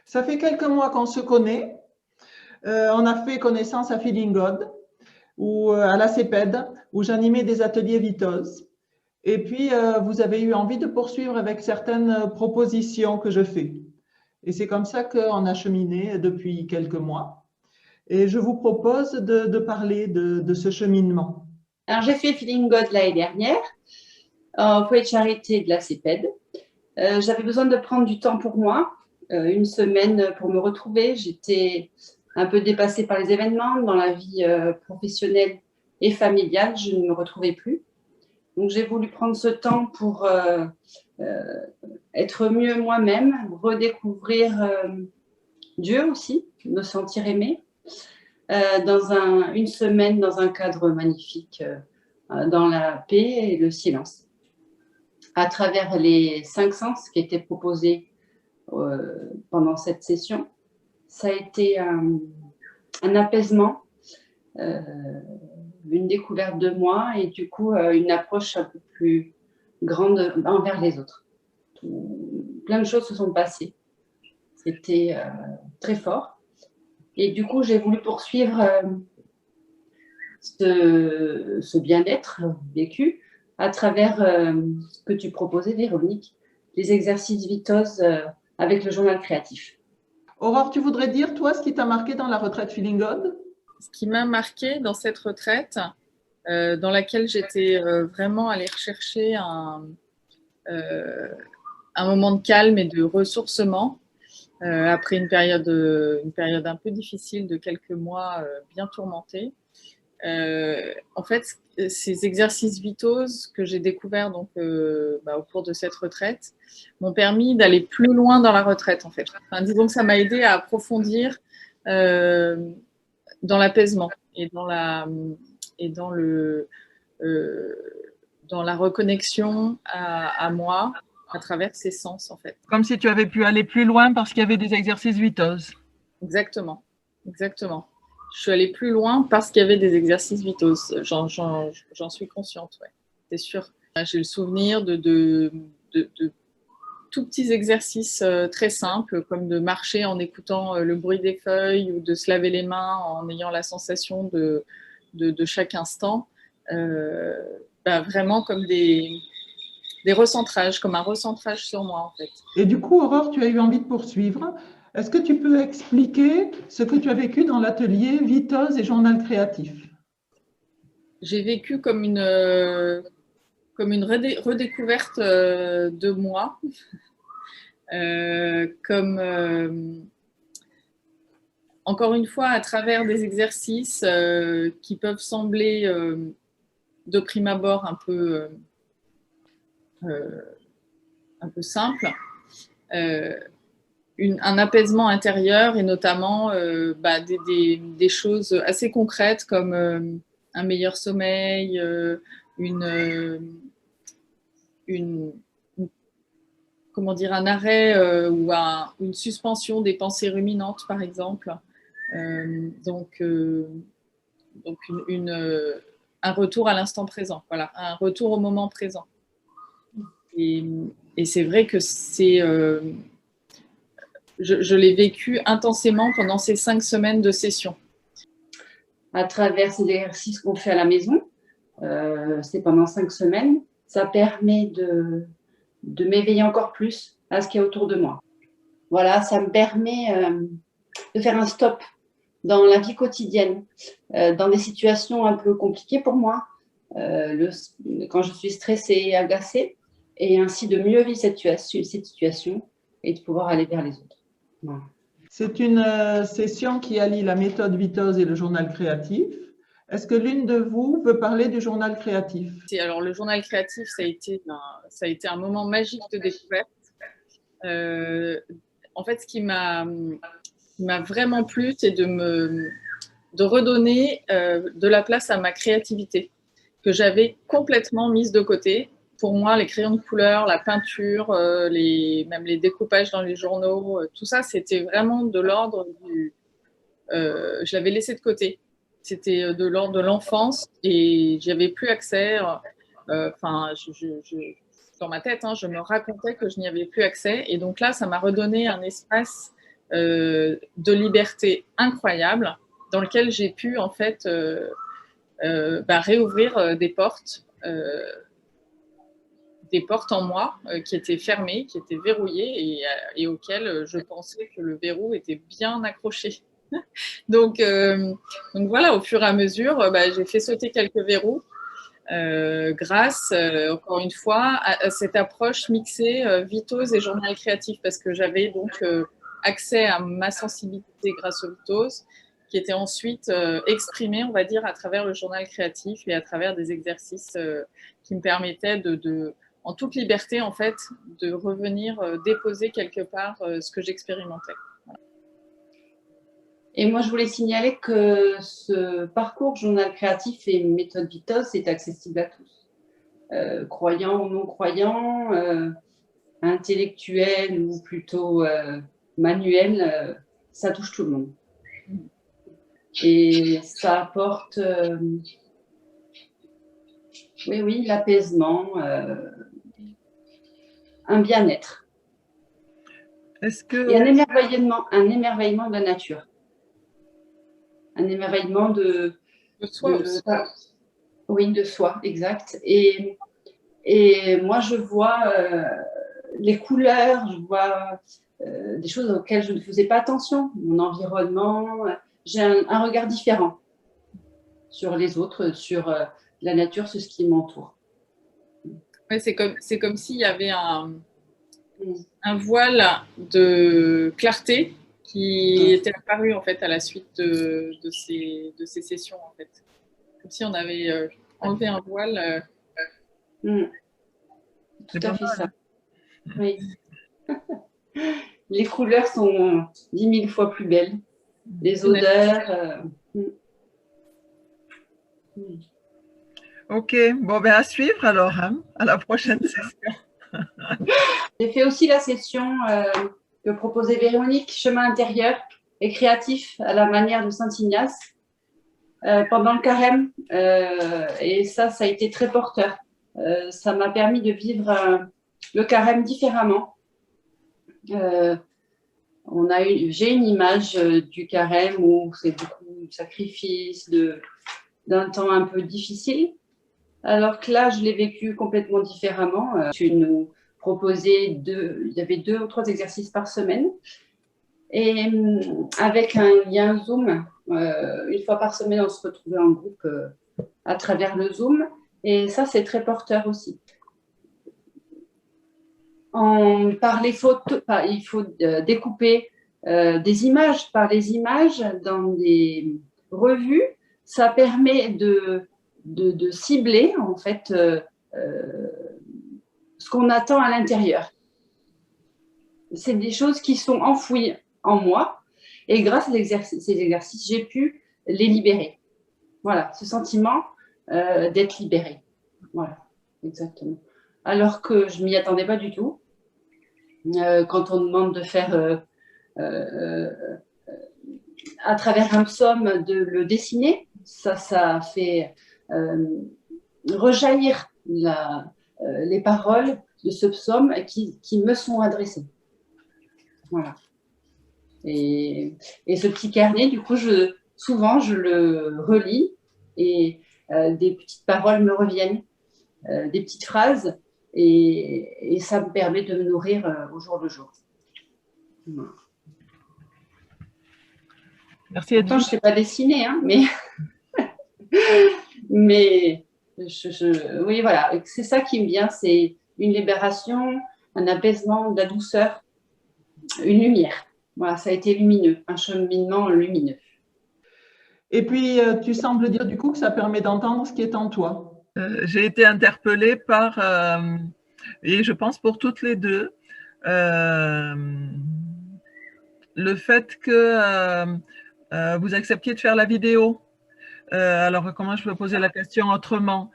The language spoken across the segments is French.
Ça fait quelques mois qu'on se connaît. On a fait connaissance à Feeling God ou à la CEPED, où j'animais des ateliers Vitose. Et puis, vous avez eu envie de poursuivre avec certaines propositions que je fais. Et c'est comme ça qu'on a cheminé depuis quelques mois. Et je vous propose de parler de ce cheminement. Alors, j'ai fait Feeling God l'année dernière, au foyer de charité de la CEPED. J'avais besoin de prendre du temps pour moi, une semaine pour me retrouver. J'étais un peu dépassée par les événements dans la vie professionnelle et familiale. Je ne me retrouvais plus. Donc, j'ai voulu prendre ce temps pour être mieux moi-même, redécouvrir Dieu aussi, me sentir aimée, une semaine dans un cadre magnifique, dans la paix et le silence. À travers les 5 sens qui étaient proposés pendant cette session, ça a été un apaisement, une découverte de moi et du coup une approche un peu plus grande envers les autres. Plein de choses se sont passées. C'était très fort. Et du coup, j'ai voulu poursuivre ce bien-être vécu à travers ce que tu proposais, Véronique, les exercices Vitose avec le journal créatif. Aurore, tu voudrais dire, toi, ce qui t'a marqué dans la retraite Feeling God? Ce qui m'a marqué dans cette retraite, dans laquelle j'étais vraiment allée rechercher un moment de calme et de ressourcement, après une période un peu difficile de quelques mois bien tourmentée. En fait, ces exercices Vitose que j'ai découverts donc, au cours de cette retraite m'ont permis d'aller plus loin dans la retraite, en fait. Enfin, disons que ça m'a aidé à approfondir dans l'apaisement et dans la reconnexion à moi à travers ces sens, en fait. Comme si tu avais pu aller plus loin parce qu'il y avait des exercices Vitose. Exactement, exactement. Je suis allée plus loin parce qu'il y avait des exercices Vitose. J'en suis consciente, ouais, c'est sûr. J'ai le souvenir de tout petits exercices très simples, comme de marcher en écoutant le bruit des feuilles ou de se laver les mains en ayant la sensation de chaque instant. Vraiment comme des recentrages, comme un recentrage sur moi, en fait. Et du coup, Aurore, tu as eu envie de poursuivre. Est-ce que tu peux expliquer ce que tu as vécu dans l'atelier Vitose et journal créatif? J'ai vécu comme une redécouverte de moi, encore une fois, à travers des exercices qui peuvent sembler de prime abord un peu simples, un apaisement intérieur et notamment des choses assez concrètes comme un meilleur sommeil, comment dire, un arrêt ou une suspension des pensées ruminantes, par exemple. Donc un retour à l'instant présent, voilà, un retour au moment présent. Et c'est vrai que je l'ai vécu intensément pendant ces 5 semaines de session. À travers ces exercices qu'on fait à la maison, c'est pendant 5 semaines, ça permet de m'éveiller encore plus à ce qu'il y a autour de moi. Voilà, ça me permet de faire un stop dans la vie quotidienne, dans des situations un peu compliquées pour moi, quand je suis stressée et agacée, et ainsi de mieux vivre cette situation et de pouvoir aller vers les autres. Voilà. C'est une session qui allie la méthode Vitose et le journal créatif. Est-ce que l'une de vous veut parler du journal créatif? Alors, le journal créatif, ça a été un moment magique de découverte. En fait, ce qui m'a vraiment plu, c'est de redonner de la place à ma créativité, que j'avais complètement mise de côté. Pour moi, les crayons de couleur, la peinture, même les découpages dans les journaux, tout ça, c'était vraiment de l'ordre je l'avais laissé de côté. C'était de l'ordre de l'enfance et j'y avais plus accès. Enfin, dans ma tête, je me racontais que je n'y avais plus accès. Et donc là, ça m'a redonné un espace de liberté incroyable dans lequel j'ai pu en fait réouvrir des portes en moi qui étaient fermées, qui étaient verrouillées et auxquelles je pensais que le verrou était bien accroché. Donc voilà, au fur et à mesure, j'ai fait sauter quelques verrous grâce, encore une fois, à cette approche mixée vitose et journal créatif, parce que j'avais donc accès à ma sensibilité grâce aux vitoses, qui était ensuite exprimée, on va dire, à travers le journal créatif et à travers des exercices qui me permettaient en toute liberté, en fait, de revenir déposer quelque part ce que j'expérimentais. Voilà. Et moi, je voulais signaler que ce parcours journal créatif et méthode Vitos est accessible à tous. Croyants ou non croyants, intellectuels ou plutôt manuels, ça touche tout le monde. Et ça apporte, oui, l'apaisement, un bien-être. Et un émerveillement de la nature. Un émerveillement de soi aussi. Oui, de soi, exact. Et moi, je vois les couleurs, je vois des choses auxquelles je ne faisais pas attention, mon environnement. J'ai un regard différent sur les autres, sur la nature, sur ce qui m'entoure. Ouais, c'est comme s'il y avait un voile de clarté qui était apparu en fait à la suite de ces sessions en fait. Comme si on avait enlevé un voile. Tout à fait ça. Oui. Les couleurs sont 10 000 fois plus belles. Les odeurs. Ok, bon, à suivre alors, hein, à la prochaine session. J'ai fait aussi la session que proposait Véronique, chemin intérieur et créatif à la manière de Saint-Ignace pendant le carême. Et ça a été très porteur. Ça m'a permis de vivre le carême différemment. J'ai une image du carême où c'est beaucoup de sacrifices, d'un temps un peu difficile. Alors que là, je l'ai vécu complètement différemment. Tu nous proposais il y avait 2 ou 3 exercices par semaine. Et avec un lien Zoom, une fois par semaine, on se retrouvait en groupe à travers le Zoom. Et ça, c'est très porteur aussi. Par les photos, il faut découper des images. Par les images dans des revues, ça permet de cibler en fait ce qu'on attend à l'intérieur. C'est des choses qui sont enfouies en moi et grâce à ces exercices, j'ai pu les libérer. Voilà, ce sentiment d'être libéré. Voilà, exactement. Alors que je ne m'y attendais pas du tout. Quand on demande de faire à travers un psaume, de le dessiner, ça fait rejaillir les paroles de ce psaume qui me sont adressées. Voilà. Et ce petit carnet, du coup, souvent, je le relis et des petites paroles me reviennent, des petites phrases, et ça me permet de me nourrir au jour le jour. Voilà. Merci. Pourtant, je ne sais pas dessiner, hein, mais oui, voilà, c'est ça qui me vient, c'est une libération, un apaisement, de la douceur, une lumière. Voilà, ça a été lumineux, un cheminement lumineux. Et puis, tu sembles dire du coup que ça permet d'entendre ce qui est en toi. J'ai été interpellée par, et je pense pour toutes les deux, le fait que vous acceptiez de faire la vidéo. Alors, comment je peux poser la question autrement?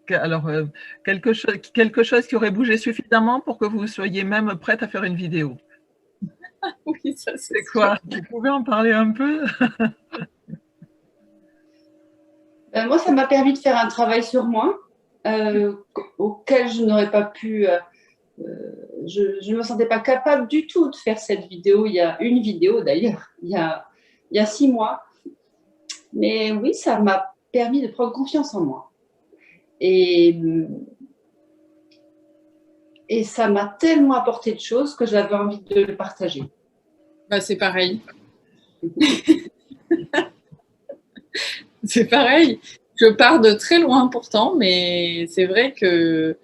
Alors, quelque chose qui aurait bougé suffisamment pour que vous soyez même prête à faire une vidéo. Oui, ça c'est quoi? Vous pouvez en parler un peu? Moi, ça m'a permis de faire un travail sur moi auquel je n'aurais pas pu je ne me sentais pas capable du tout de faire cette vidéo. Il y a une vidéo d'ailleurs, il y a 6 mois. Mais oui, ça m'a permis de prendre confiance en moi. Et ça m'a tellement apporté de choses que j'avais envie de le partager. Bah, c'est pareil. C'est pareil. Je pars de très loin pourtant, mais c'est vrai que,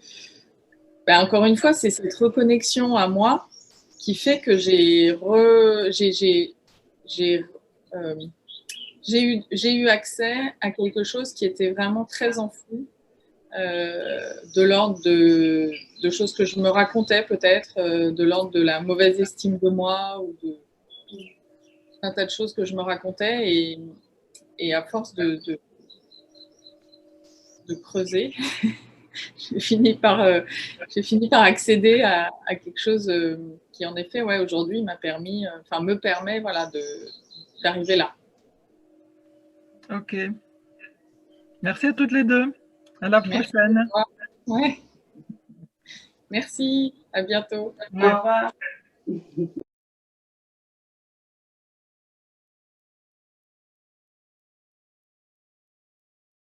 bah, encore une fois, c'est cette reconnexion à moi qui fait que j'ai eu accès à quelque chose qui était vraiment très enfoui, de l'ordre de choses que je me racontais peut-être, de l'ordre de la mauvaise estime de moi ou de un tas de choses que je me racontais et à force de creuser, j'ai fini par accéder à quelque chose qui en effet aujourd'hui me permet voilà, d'arriver là. Ok. Merci à toutes les deux. À la prochaine. Ouais. Merci, à bientôt. Au revoir.